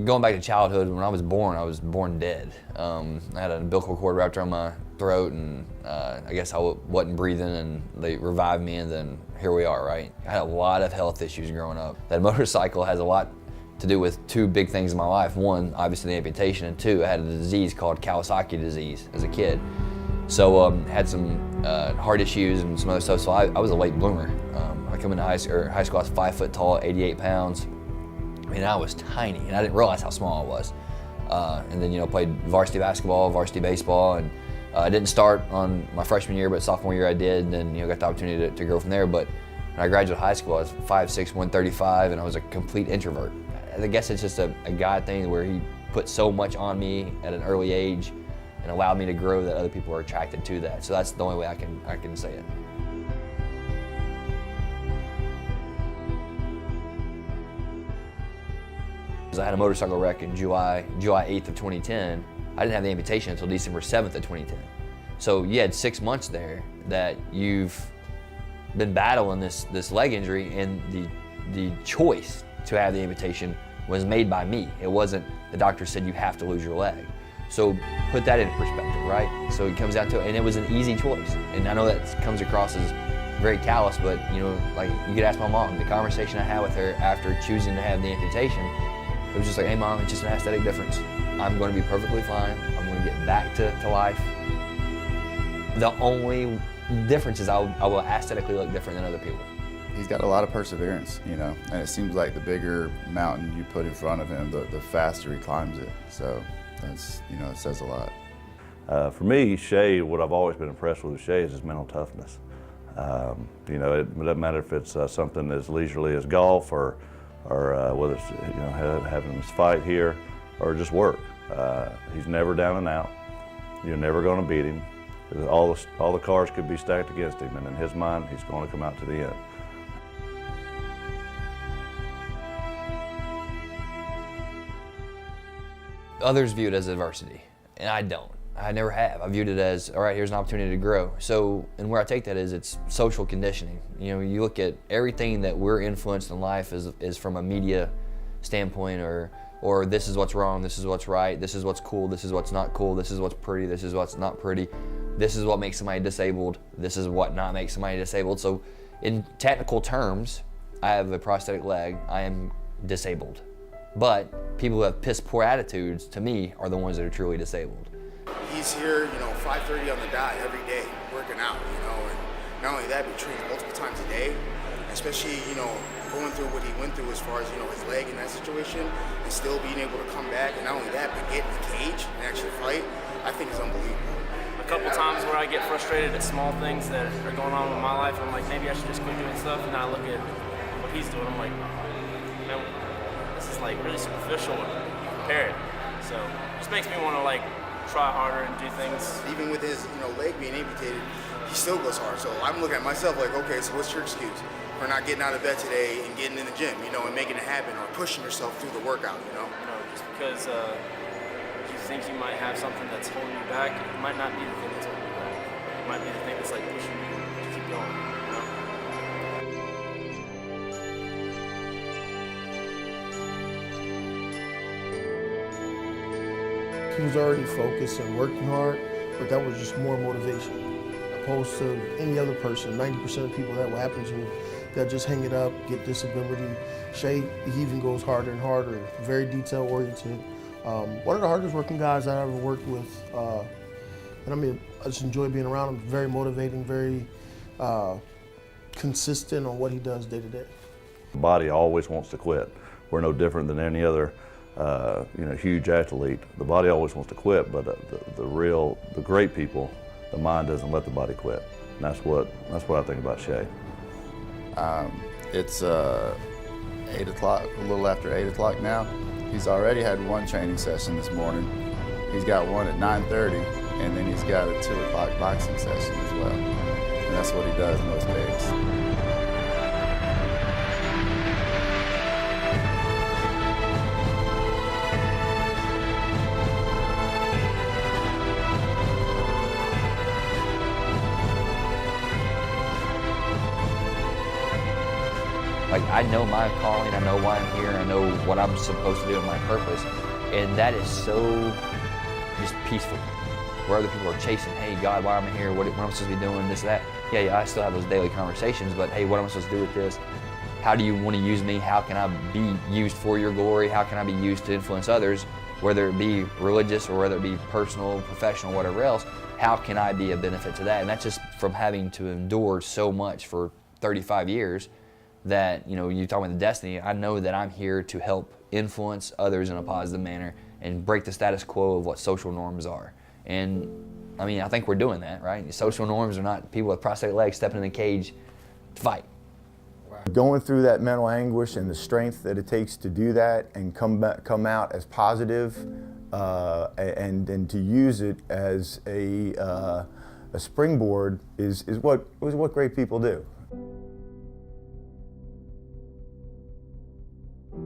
going back to childhood, when I was born dead. I had an umbilical cord wrapped around my throat, and I guess I wasn't breathing, and they revived me, and then here we are, right? I had a lot of health issues growing up. That motorcycle has a lot to do with two big things in my life. One, obviously the amputation, and two, I had a disease called Kawasaki disease as a kid. So had some heart issues and some other stuff, so I was a late bloomer. I come into high school, I was 5 foot tall, 88 pounds. I mean, I was tiny, and I didn't realize how small I was. And then, played varsity basketball, varsity baseball, and I didn't start on my freshman year, but sophomore year I did, and then, got the opportunity to grow from there. But when I graduated high school, I was 5'6", 135, and I was a complete introvert. I guess it's just a God thing where he put so much on me at an early age and allowed me to grow that other people are attracted to that. So that's the only way I can say it. I had a motorcycle wreck in July 8th of 2010. I didn't have the amputation until December 7th of 2010. So you had 6 months there that you've been battling this leg injury, and the choice to have the amputation was made by me. It wasn't the doctor said you have to lose your leg. So put that into perspective, right? So it comes down to, and it was an easy choice. And I know that comes across as very callous, but like you could ask my mom, the conversation I had with her after choosing to have the amputation, it was just like, hey mom, it's just an aesthetic difference. I'm going to be perfectly fine. I'm going to get back to life. The only difference is I will aesthetically look different than other people. He's got a lot of perseverance, and it seems like the bigger mountain you put in front of him, the faster he climbs it. So that's, it says a lot. For me, Shea, what I've always been impressed with Shea is his mental toughness. It doesn't matter if it's something as leisurely as golf or whether it's having his fight here or just work. He's never down and out. You're never going to beat him. All the cards could be stacked against him, and in his mind, he's going to come out to the end. Others view it as adversity, and I don't. I never have. I viewed it as, all right, here's an opportunity to grow. So, and where I take that is it's social conditioning. You look at everything that we're influenced in life is from a media standpoint, or this is what's wrong, this is what's right, this is what's cool, this is what's not cool, this is what's pretty, this is what's not pretty, this is what makes somebody disabled, this is what not makes somebody disabled. So in technical terms, I have a prosthetic leg, I am disabled. But people who have piss poor attitudes, to me, are the ones that are truly disabled. He's here, 5:30 on the dot every day, working out, and not only that, but training multiple times a day, especially, going through what he went through as far as, his leg in that situation, and still being able to come back, and not only that, but get in the cage and actually fight, I think is unbelievable. A couple times where I get frustrated at small things that are going on in my life, I'm like, maybe I should just quit doing stuff, and I look at what he's doing, I'm like, man, this is like really superficial compared. So it just makes me want to try harder and do things. Even with his leg being amputated, he still goes hard. So I'm looking at myself like, okay, so what's your excuse for not getting out of bed today and getting in the gym, and making it happen, or pushing yourself through the workout, Just because you think you might have something that's holding you back, it might not be the thing that's holding you back. It might be the thing that's pushing you to keep going. He was already focused and working hard, but that was just more motivation. Opposed to any other person, 90% of people that will happen to, that just hang it up, get disability. Shea, he even goes harder and harder, very detail oriented. One of the hardest working guys I ever worked with, and I just enjoy being around him. Very motivating, very consistent on what he does day to day. The body always wants to quit. We're no different than any other huge athlete. The body always wants to quit, but the great people, the mind doesn't let the body quit. And that's what I think about Shea. It's 8 o'clock, a little after 8 o'clock now. He's already had one training session this morning. He's got one at 9:30, and then he's got a 2 o'clock boxing session as well. And that's what he does most days. I know my calling, I know why I'm here, I know what I'm supposed to do and my purpose. And that is so just peaceful. Where other people are chasing, hey God, why am I here? What am I supposed to be doing? This, that. Yeah, I still have those daily conversations, but hey, what am I supposed to do with this? How do you want to use me? How can I be used for your glory? How can I be used to influence others, whether it be religious or whether it be personal, professional, whatever else? How can I be a benefit to that? And that's just from having to endure so much for 35 years that, you talk about the destiny, I know that I'm here to help influence others in a positive manner and break the status quo of what social norms are. And I mean, I think we're doing that, right? Social norms are not people with prosthetic legs stepping in the cage to fight. Going through that mental anguish and the strength that it takes to do that and come out as positive, and to use it as a springboard is what great people do.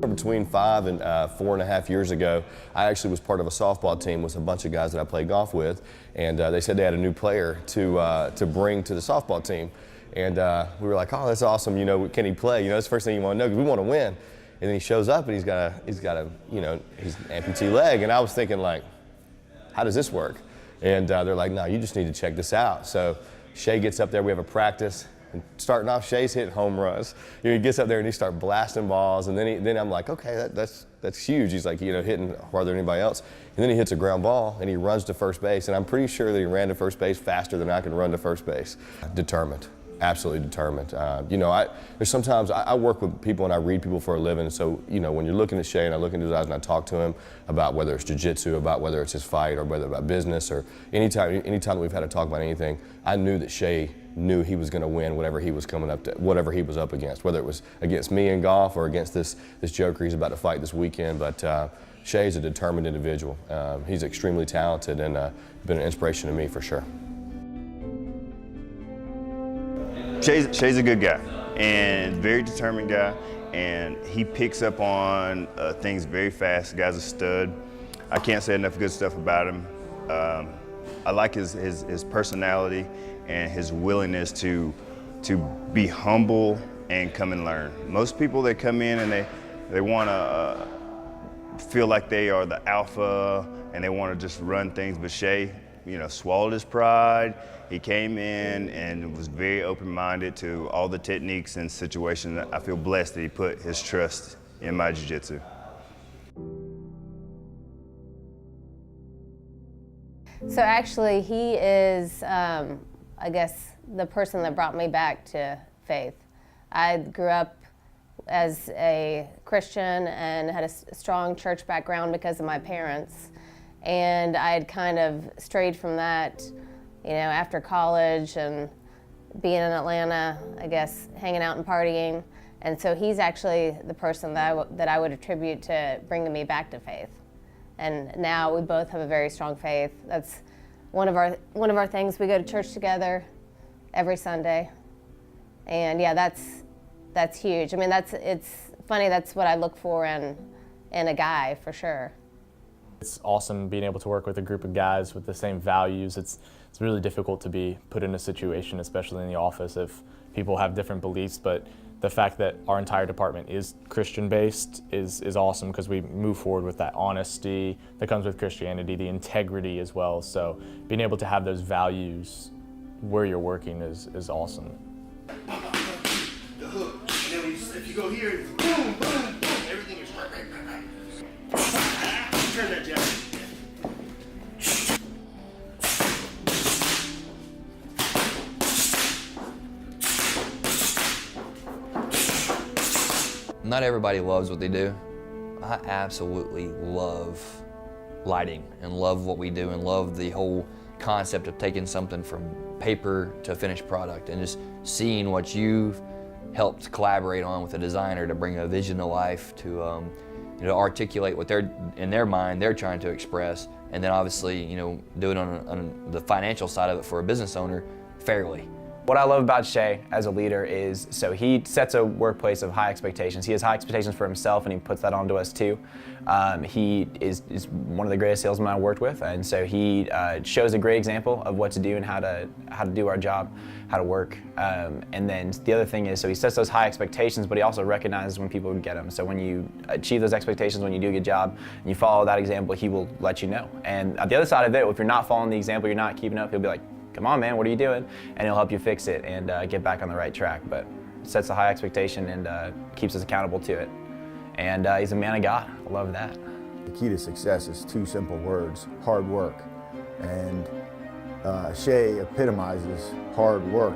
Between 5 and 4.5 years ago, I actually was part of a softball team with a bunch of guys that I played golf with, and they said they had a new player to bring to the softball team, and we were like, oh, that's awesome. Can he play? That's the first thing you want to know because we want to win. And then he shows up and he's got a his amputee leg, and I was thinking like, how does this work? And they're like, no, you just need to check this out. So Shea gets up there. We have a practice. And starting off, Shea's hitting home runs. He gets up there and he starts blasting balls, and then I'm like, okay, that's huge. He's like, hitting harder than anybody else. And then he hits a ground ball and he runs to first base, and I'm pretty sure that he ran to first base faster than I can run to first base. Determined, absolutely determined. There's sometimes I work with people and I read people for a living. So when you're looking at Shea and I look into his eyes and I talk to him about whether it's jiu-jitsu, about whether it's his fight, or whether about business, or anytime that we've had to talk about anything, I knew that Shea knew he was going to win whatever he was whatever he was up against, whether it was against me in golf or against this joker he's about to fight this weekend. But Shea's a determined individual. He's extremely talented and been an inspiration to me for sure. Shea's a good guy and very determined guy, and he picks up on things very fast. The guy's a stud. I can't say enough good stuff about him. I like his personality and his willingness to be humble and come and learn. Most people that come in and they want to feel like they are the alpha and they want to just run things, but Shea, swallowed his pride. He came in and was very open-minded to all the techniques and situations. I feel blessed that he put his trust in my jiu-jitsu. So actually, he is, I guess, the person that brought me back to faith. I grew up as a Christian and had a strong church background because of my parents. And I had kind of strayed from that, after college and being in Atlanta, I guess, hanging out and partying. And so he's actually the person that I would attribute to bringing me back to faith. And now we both have a very strong faith. That's one of our things. We go to church together every Sunday. And yeah, that's huge. I mean, it's funny, that's what I look for in a guy, for sure. It's awesome being able to work with a group of guys with the same values. It's really difficult to be put in a situation, especially in the office, if people have different beliefs, but the fact that our entire department is Christian-based is awesome because we move forward with that honesty that comes with Christianity, the integrity as well. So being able to have those values where you're working is awesome. The hook, and then if you go here, it's boom, boom, boom, everything is right. Turn that jab. Not everybody loves what they do. I absolutely love lighting and love what we do and love the whole concept of taking something from paper to a finished product and just seeing what you've helped collaborate on with a designer to bring a vision to life, to articulate what they're, in their mind, they're trying to express, and then obviously, do it on the financial side of it for a business owner fairly. What I love about Shea as a leader is, so he sets a workplace of high expectations. He has high expectations for himself, and he puts that onto us too. He is one of the greatest salesmen I worked with, and so he shows a great example of what to do and how to do our job, how to work. And then the other thing is, so he sets those high expectations, but he also recognizes when people get them. So when you achieve those expectations, when you do a good job, and you follow that example, he will let you know. And at the other side of it, if you're not following the example, you're not keeping up, he'll be like, come on, man, what are you doing? And he'll help you fix it and get back on the right track. But sets a high expectation and keeps us accountable to it. And he's a man of God. I love that. The key to success is 2 simple words: hard work. And Shea epitomizes hard work.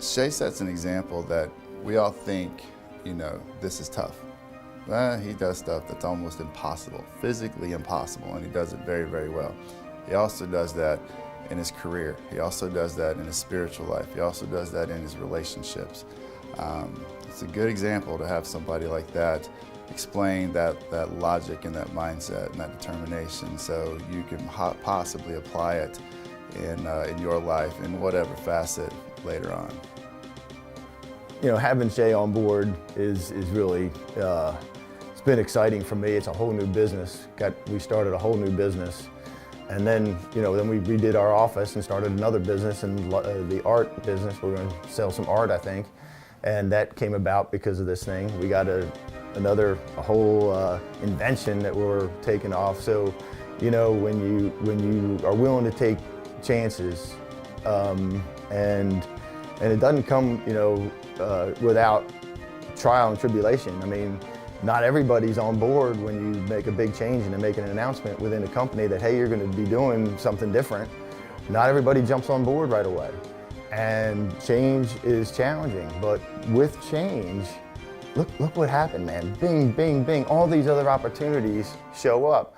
Shea sets an example that we all think, this is tough. He does stuff that's almost impossible, physically impossible, and he does it very, very well. He also does that in his career. He also does that in his spiritual life. He also does that in his relationships. It's a good example to have somebody like that explain that logic and that mindset and that determination, so you can possibly apply it in your life in whatever facet later on. Having Shea on board is really, it's been exciting for me. It's a whole new business. We started a whole new business. And then, then we redid our office and started another business, and the art business. We're going to sell some art, I think. And that came about because of this thing. We got a whole invention that we're taking off. So, when you are willing to take chances, and it doesn't come, without trial and tribulation. I mean, not everybody's on board when you make a big change and make an announcement within a company that, hey, you're going to be doing something different. Not everybody jumps on board right away. And change is challenging, but with change, look what happened, man. Bing, bing, bing. All these other opportunities show up.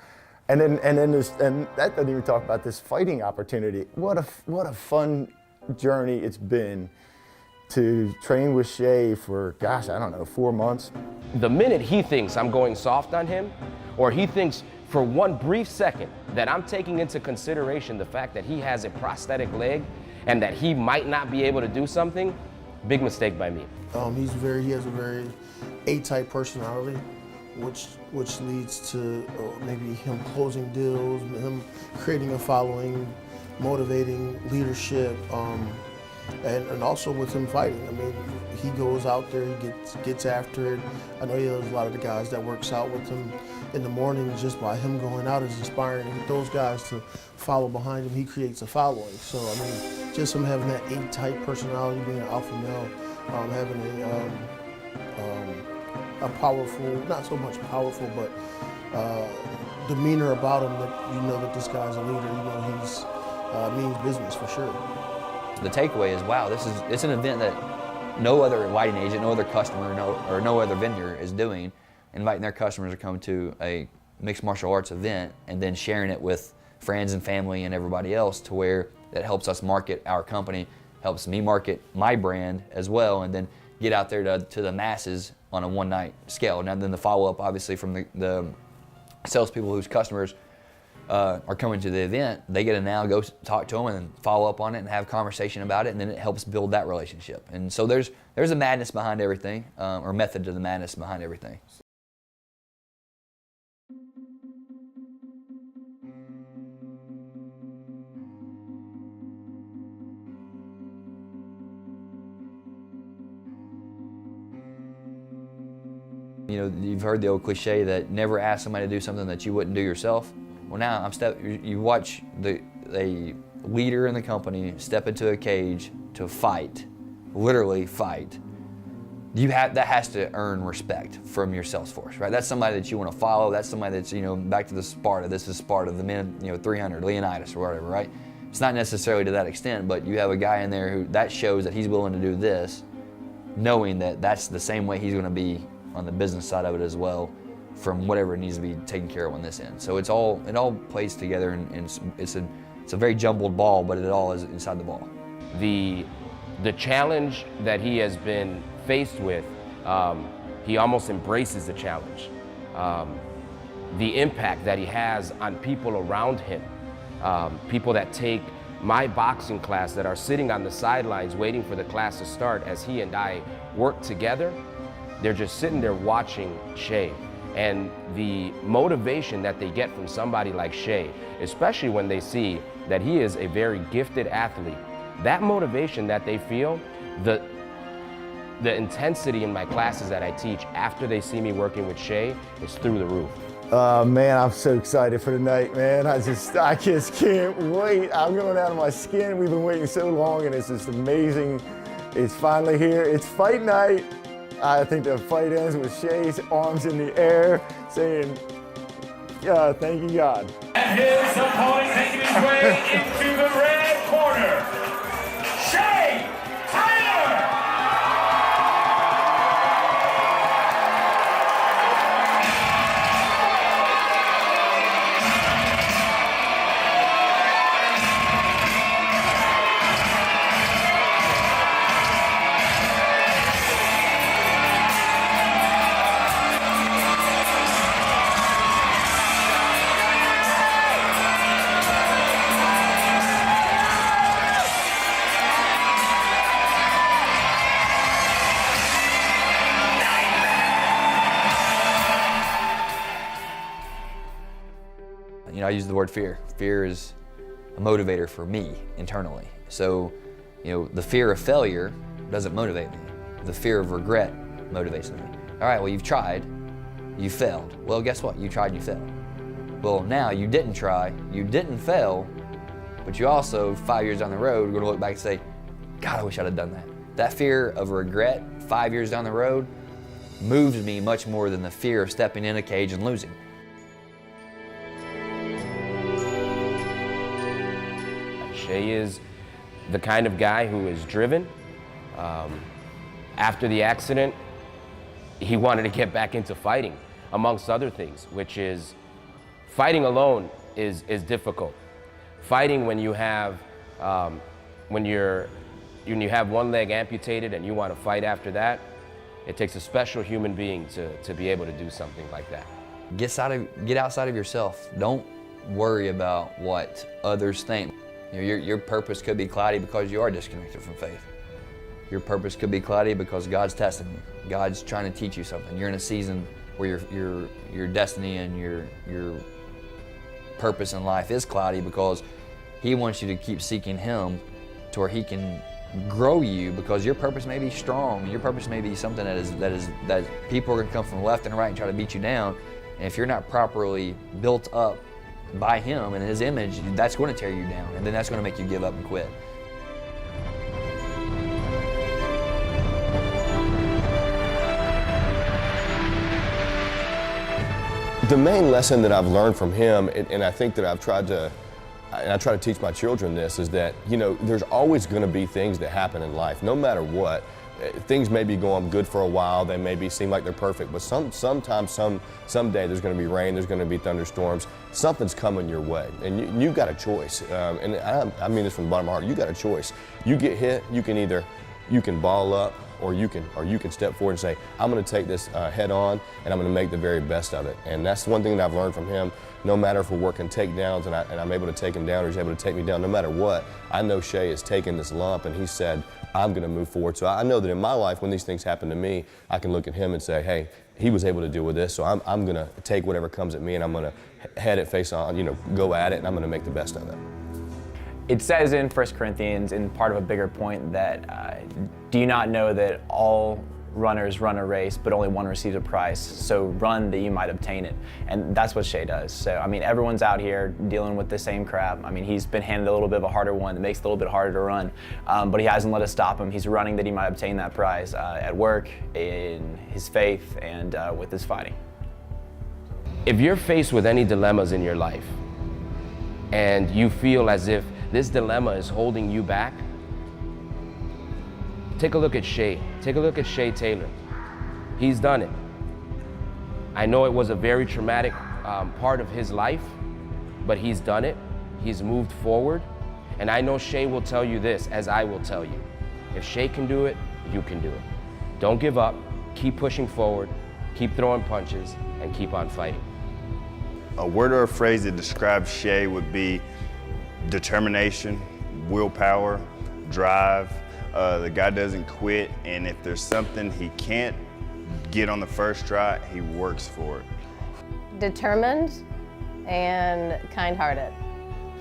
And then that doesn't even talk about this fighting opportunity. What a fun journey it's been to train with Shea for, gosh, I don't know, 4 months. The minute he thinks I'm going soft on him, or he thinks for one brief second that I'm taking into consideration the fact that he has a prosthetic leg and that he might not be able to do something, big mistake by me. He has a very A-type personality, which leads to maybe him closing deals, him creating a following, motivating leadership, and also with him fighting. I mean, he goes out there, he gets after it. I know there's a lot of the guys that works out with him in the morning. Just by him going out is inspiring to get those guys to follow behind him. He creates a following. So I mean, just him having that A-type personality, being an alpha male, having a powerful, not so much powerful, but demeanor about him that you know that this guy's a leader. He's means business for sure. The takeaway is, wow, it's an event that no other lighting agent, no other customer, no other vendor is doing, inviting their customers to come to a mixed martial arts event and then sharing it with friends and family and everybody else, to where that helps us market our company, helps me market my brand as well, and then get out there to the masses on a one-night scale. Now then the follow-up, obviously, from the salespeople whose customers are coming to the event, they get to now go talk to them and follow up on it and have conversation about it, and then it helps build that relationship. And so there's a madness behind everything, or method to the madness behind everything. You've heard the old cliche that never ask somebody to do something that you wouldn't do yourself. Well, now you watch a leader in the company step into a cage to fight, literally fight. That has to earn respect from your sales force, right? That's somebody that you want to follow. That's somebody that's, back to the Sparta. This is Sparta, the men, 300, Leonidas or whatever, right? It's not necessarily to that extent, but you have a guy in there who that shows that he's willing to do this, knowing that that's the same way he's going to be on the business side of it as well, from whatever needs to be taken care of on this end. So it all plays together, and it's a It's a very jumbled ball, but it all is inside the ball. The challenge that he has been faced with, he almost embraces the challenge. The impact that he has on people around him, people that take my boxing class that are sitting on the sidelines waiting for the class to start as he and I work together, they're just sitting there watching Shea. And the motivation that they get from somebody like Shea, especially when they see that he is a very gifted athlete, that motivation that they feel, the intensity in my classes that I teach after they see me working with Shea is through the roof. Man, I'm so excited for tonight, man. I just can't wait. I'm going out of my skin. We've been waiting so long, and it's just amazing. It's finally here. It's fight night. I think the fight ends with Shea's arms in the air saying, thank you, God. And his opponent making his way into the red corner, Shea Taylor! You know, I use the word fear. Fear is a motivator for me internally. So, you know, the fear of failure doesn't motivate me. The fear of regret motivates me. All right, well, you've tried, you failed. Well, guess what? You tried and you failed. Well, now you didn't try, you didn't fail, but you also, 5 years down the road, are gonna look back and say, God, I wish I'd have done that. That fear of regret 5 years down the road moves me much more than the fear of stepping in a cage and losing. Shea is the kind of guy who is driven. After the accident, he wanted to get back into fighting, amongst other things, which is fighting alone is difficult. Fighting when you have when you have one leg amputated and you want to fight after that, it takes a special human being to be able to do something like that. Get outside of yourself. Don't worry about what others think. You know, your purpose could be cloudy because you are disconnected from faith. Your purpose could be cloudy because God's testing you. God's trying to teach you something. You're in a season where your destiny and your purpose in life is cloudy because He wants you to keep seeking Him to where He can grow you, because your purpose may be strong. Your purpose may be something that people are going to come from left and right and try to beat you down. And if you're not properly built up by Him and His image, that's going to tear you down, and then that's going to make you give up and quit. The main lesson that I've learned from him, and I think that I try to teach my children this, is that, you know, there's always going to be things that happen in life, no matter what. Things may be going good for a while, they seem like they're perfect, but sometime, someday there's going to be rain, there's going to be thunderstorms, something's coming your way, and you've got a choice. And I mean this from the bottom of my heart. You got a choice. You get hit, you can ball up, or you can step forward and say, I'm going to take this head on, and I'm going to make the very best of it. And that's one thing that I've learned from him. No matter if we're working takedowns and I'm able to take him down, or he's able to take me down, no matter what, I know Shea has taken this lump and he said, I'm going to move forward. So I know that in my life, when these things happen to me, I can look at him and say, hey, he was able to deal with this, so I'm going to take whatever comes at me, and I'm going to head it face on, go at it, and I'm going to make the best of it. It says in 1 Corinthians, in part of a bigger point, that do you not know that all runners run a race, but only one receives a prize? So run that you might obtain it. And that's what Shea does. So, I mean, everyone's out here dealing with the same crap. I mean, he's been handed a little bit of a harder one that makes it a little bit harder to run, but he hasn't let us stop him. He's running that he might obtain that prize at work, in his faith, and with his fighting. If you're faced with any dilemmas in your life, and you feel as if this dilemma is holding you back, take a look at Shea. Take a look at Shea Taylor. He's done it. I know it was a very traumatic part of his life, but he's done it. He's moved forward. And I know Shea will tell you this, as I will tell you. If Shea can do it, you can do it. Don't give up, keep pushing forward, keep throwing punches, and keep on fighting. A word or a phrase that describes Shea would be determination, willpower, drive. The guy doesn't quit, and if there's something he can't get on the first try, he works for it. Determined and kind-hearted.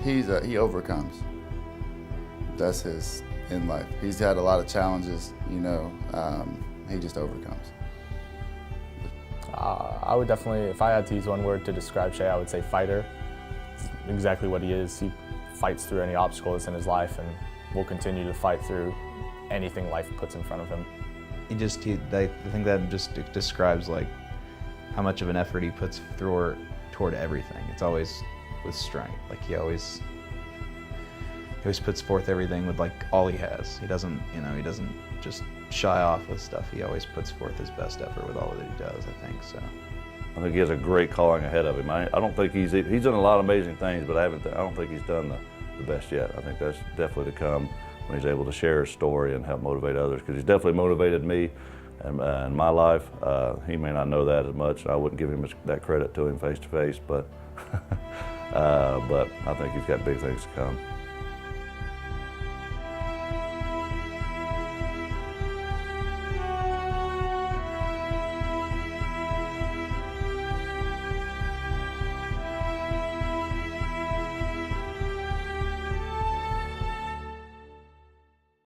He overcomes. That's his in life. He's had a lot of challenges, you know. He just overcomes. I would definitely, if I had to use one word to describe Shea, I would say fighter. It's exactly what he is. He fights through any obstacle that's in his life and will continue to fight through anything life puts in front of him. I think that just describes like how much of an effort he puts toward everything. It's always with strength. Like he always puts forth everything with like all he has. He doesn't just shy off with stuff. He always puts forth his best effort with all that he does, I think, so. I think he has a great calling ahead of him. I don't think he's done a lot of amazing things, but I don't think he's done the best yet. I think that's definitely to come when he's able to share his story and help motivate others, because he's definitely motivated me in my life. He may not know that as much. I wouldn't give him that credit to him face to face, but I think he's got big things to come.